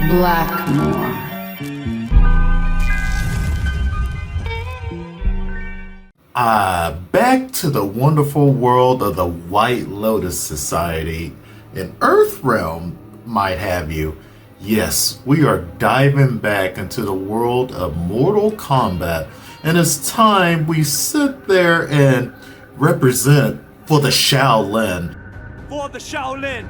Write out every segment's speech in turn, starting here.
Blackmore. Back to the wonderful world of the White Lotus Society. In Earth Realm, might have you. Yes, we are diving back into the world of Mortal Kombat, and it's time we sit there and represent for the Shaolin. For the Shaolin!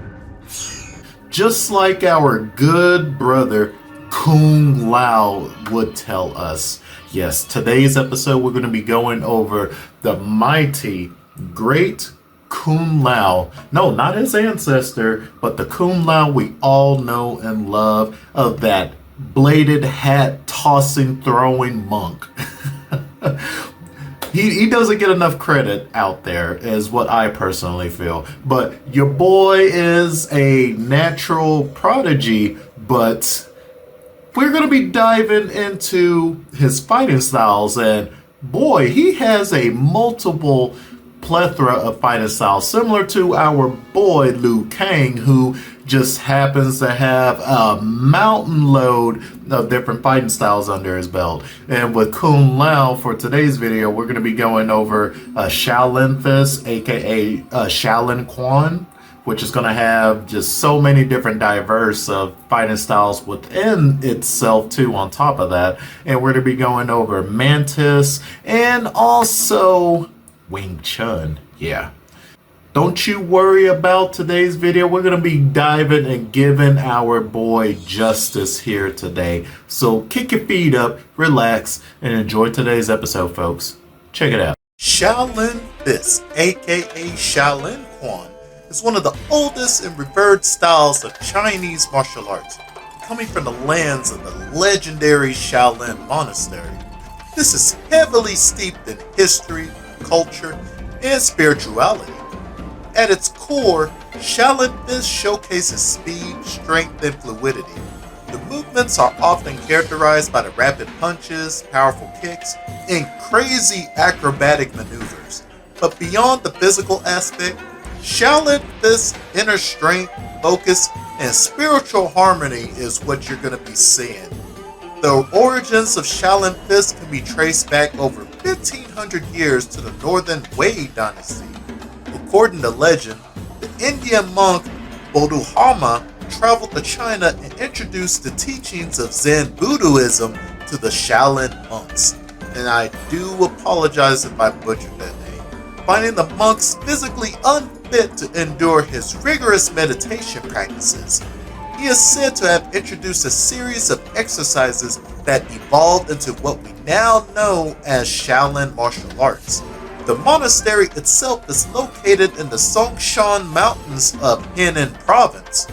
Just like our good brother Kung Lao would tell us. Yes, today's episode we're going to be going over the mighty, great Kung Lao. No, not his ancestor, but the Kung Lao we all know and love, of that bladed hat tossing, throwing monk. He doesn't get enough credit out there, is what I personally feel. But your boy is a natural prodigy, but we're going to be diving into his fighting styles, and boy, he has a multiple plethora of fighting styles, similar to our boy Liu Kang, who just happens to have a mountain load of different fighting styles under his belt. And with Kung Lao, for today's video, we're going to be going over Shaolin Fist, aka Shaolin Quan, which is going to have just so many different diverse fighting styles within itself too on top of that. And we're going to be going over Mantis and also Wing Chun. Yeah. Don't you worry about today's video. We're going to be diving and giving our boy justice here today. So kick your feet up, relax, and enjoy today's episode, folks. Check it out. Shaolin Fist, aka Shaolin Quan, is one of the oldest and revered styles of Chinese martial arts, coming from the lands of the legendary Shaolin Monastery. This is heavily steeped in history, culture, and spirituality. At its core, Shaolin Fist showcases speed, strength, and fluidity. The movements are often characterized by the rapid punches, powerful kicks, and crazy acrobatic maneuvers. But beyond the physical aspect, Shaolin Fist's inner strength, focus, and spiritual harmony is what you're going to be seeing. The origins of Shaolin Fist can be traced back over 1,500 years to the Northern Wei dynasty. According to legend, the Indian monk Bodhidharma traveled to China and introduced the teachings of Zen Buddhism to the Shaolin monks. And I do apologize if I butchered that name. Finding the monks physically unfit to endure his rigorous meditation practices, he is said to have introduced a series of exercises that evolved into what we now know as Shaolin martial arts. The monastery itself is located in the Songshan Mountains of Henan Province.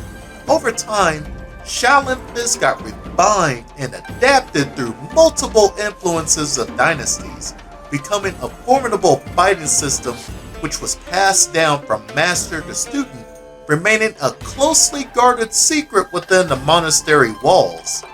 Over time, Shaolin Fist got refined and adapted through multiple influences of dynasties, becoming a formidable fighting system which was passed down from master to student, remaining a closely guarded secret within the monastery walls.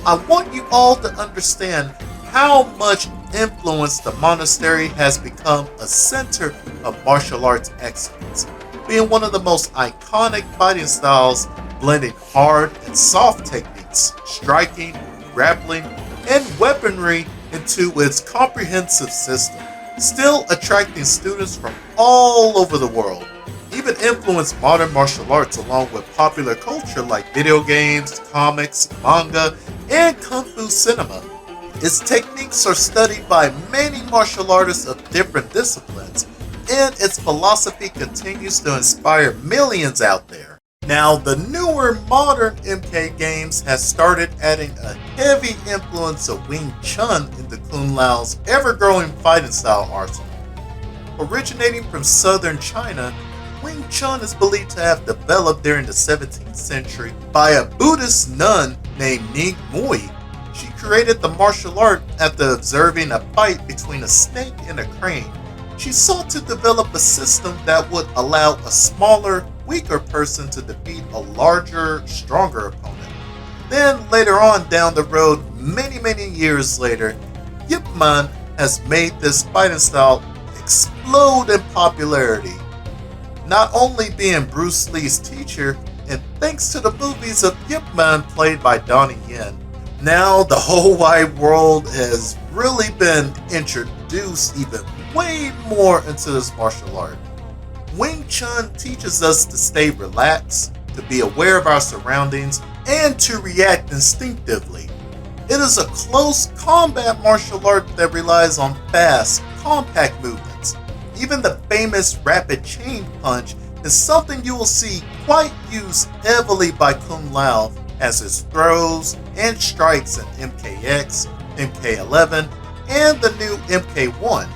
I want you all to understand how much influence the monastery has become a center of martial arts excellence, being one of the most iconic fighting styles, blending hard and soft techniques, striking, grappling, and weaponry into its comprehensive system, still attracting students from all over the world. Even influenced modern martial arts along with popular culture like video games, comics, manga, and kung fu cinema. Its techniques are studied by many martial artists of different disciplines, and its philosophy continues to inspire millions out there. Now, the newer modern MK games has started adding a heavy influence of Wing Chun into Kung Lao's ever-growing fighting style arsenal. Originating from southern China, Wing Chun is believed to have developed during the 17th century by a Buddhist nun named Ning Mui. She created the martial art after observing a fight between a snake and a crane. She sought to develop a system that would allow a smaller, weaker person to defeat a larger, stronger opponent. Then later on down the road, many years later, Yip Man has made this fighting style explode in popularity. Not only being Bruce Lee's teacher, and thanks to the movies of Yip Man played by Donnie Yen, now the whole wide world has really been introduced even way more into this martial art. Wing Chun teaches us to stay relaxed, to be aware of our surroundings, and to react instinctively. It is a close combat martial art that relies on fast, compact movements. Even the famous rapid chain punch is something you will see quite used heavily by Kung Lao as his throws and strikes in MKX, MK11, and the new MK1.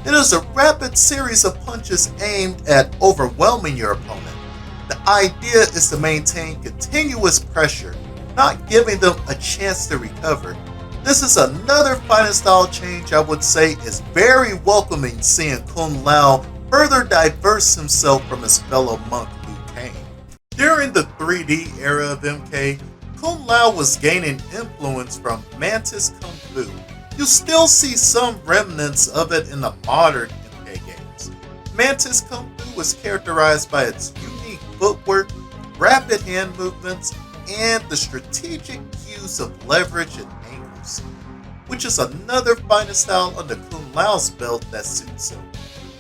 It is a rapid series of punches aimed at overwhelming your opponent. The idea is to maintain continuous pressure, not giving them a chance to recover. This is another fighting style change I would say is very welcoming, seeing Kung Lao further diverse himself from his fellow monk Liu Kang. During the 3D era of MK, Kung Lao was gaining influence from Mantis Kung Fu. You still see some remnants of it in the modern MK games. Mantis Kung Fu was characterized by its unique footwork, rapid hand movements, and the strategic use of leverage and angles, which is another fighting style under Kung Lao's belt that suits him.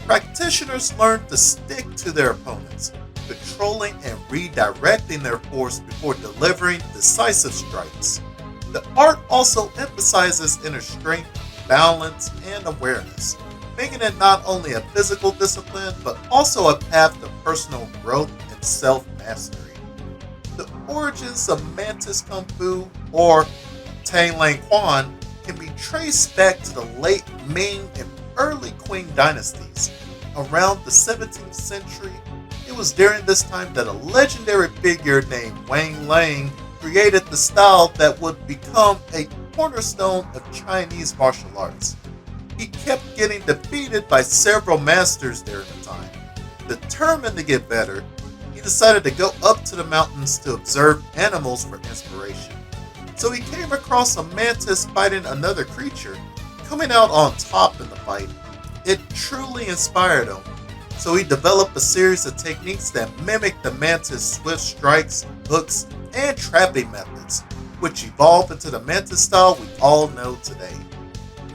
Practitioners learn to stick to their opponents, controlling and redirecting their force before delivering decisive strikes. The art also emphasizes inner strength, balance, and awareness, making it not only a physical discipline, but also a path to personal growth and self-mastery. The origins of Mantis Kung Fu, or Shaolin Quan, can be traced back to the late Ming and early Qing dynasties. Around the 17th century, it was during this time that a legendary figure named Wang Lang created the style that would become a cornerstone of Chinese martial arts. He kept getting defeated by several masters during the time. Determined to get better, he decided to go up to the mountains to observe animals for inspiration. So he came across a mantis fighting another creature, coming out on top in the fight. It truly inspired him, so he developed a series of techniques that mimic the mantis' swift strikes, hooks, and trapping methods, which evolved into the mantis style we all know today.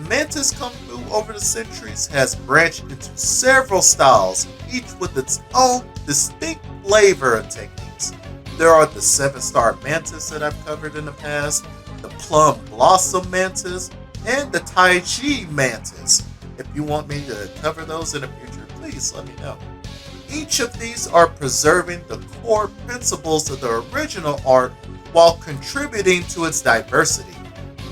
Mantis Kung Fu over the centuries has branched into several styles, each with its own distinct flavor and techniques. There are the 7-star mantis that I've covered in the past, the plum blossom mantis, and the Tai Chi mantis. If you want me to cover those in the future, please let me know. Each of these are preserving the core principles of the original art while contributing to its diversity,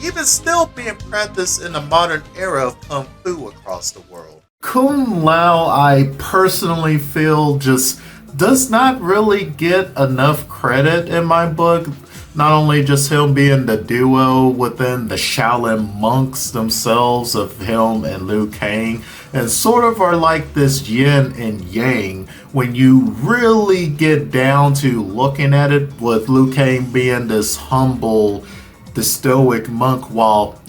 even still being practiced in the modern era of Kung Fu across the world. Kung Lao, I personally feel, just does not really get enough credit in my book. Not only just him being the duo within the Shaolin monks themselves of him and Liu Kang, and sort of are like this yin and yang when you really get down to looking at it, with Liu Kang being this humble, the stoic monk, while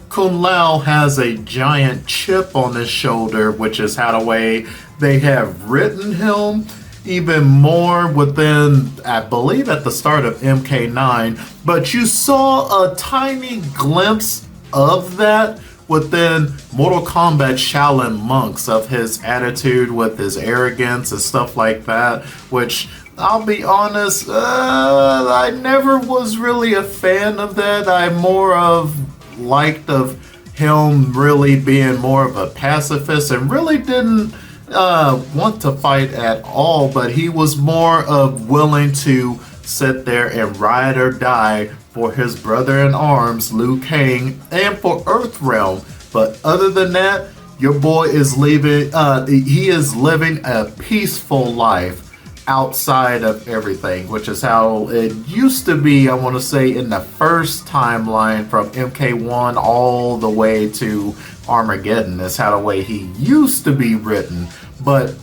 Kung Lao has a giant chip on his shoulder, which is how the way they have written him even more within, I believe, at the start of MK9. But you saw a tiny glimpse of that within Mortal Kombat Shaolin monks, of his attitude with his arrogance and stuff like that, which, I'll be honest, I never was really a fan of that. I more of liked of him really being more of a pacifist and really didn't want to fight at all, but he was more of willing to sit there and ride or die for his brother in arms, Liu Kang, and for Earthrealm. But other than that, your boy is living a peaceful life outside of everything, which is how it used to be, I want to say, in the first timeline from MK1 all the way to Armageddon. Is how the way he used to be written. But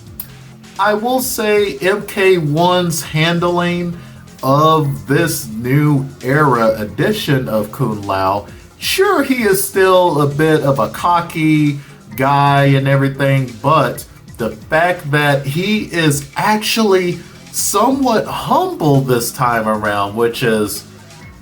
I will say MK1's handling of this new era edition of Kung Lao, sure, he is still a bit of a cocky guy and everything, but the fact that he is actually somewhat humble this time around, which is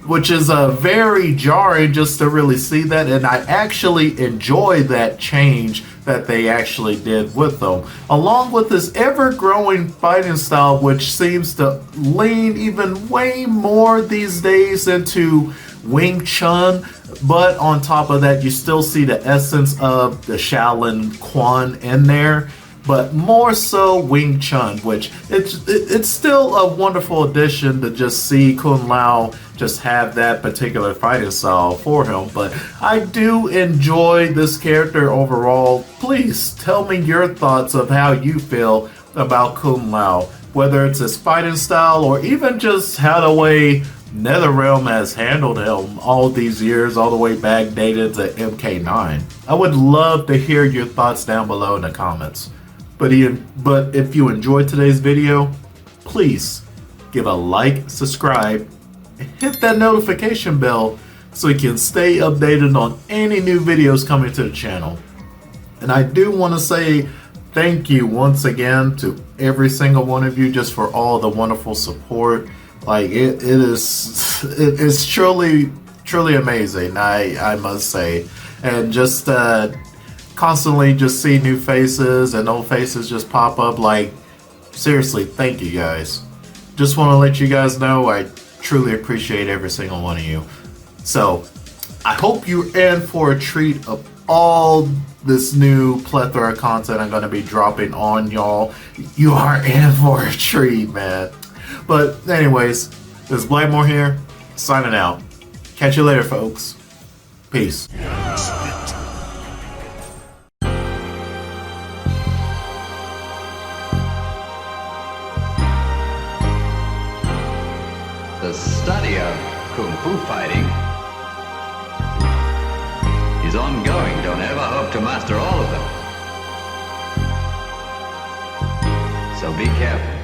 very jarring just to really see that, and I actually enjoy that change that they actually did with them, along with this ever-growing fighting style, which seems to lean even way more these days into Wing Chun. But on top of that, you still see the essence of the Shaolin Quan in there, but more so Wing Chun, which it's still a wonderful addition to just see Kung Lao just have that particular fighting style for him. But I do enjoy this character overall. Please tell me your thoughts of how you feel about Kung Lao, whether it's his fighting style or even just how the way NetherRealm has handled him all these years, all the way back dated to MK9. I would love to hear your thoughts down below in the comments. But if you enjoyed today's video, please give a like, subscribe, and hit that notification bell so you can stay updated on any new videos coming to the channel. And I do want to say thank you once again to every single one of you just for all the wonderful support. Like it's truly amazing, I must say. And just constantly just see new faces and old faces just pop up. Like, seriously, thank you guys. Just want to let you guys know I truly appreciate every single one of you. So I hope you're in for a treat of all this new plethora of content I'm going to be dropping on y'all. You are in for a treat, man. But anyways, this is Blackmore here, signing out. Catch you later, folks. Peace. The study of Kung Fu fighting is ongoing. Don't ever hope to master all of them. So be careful.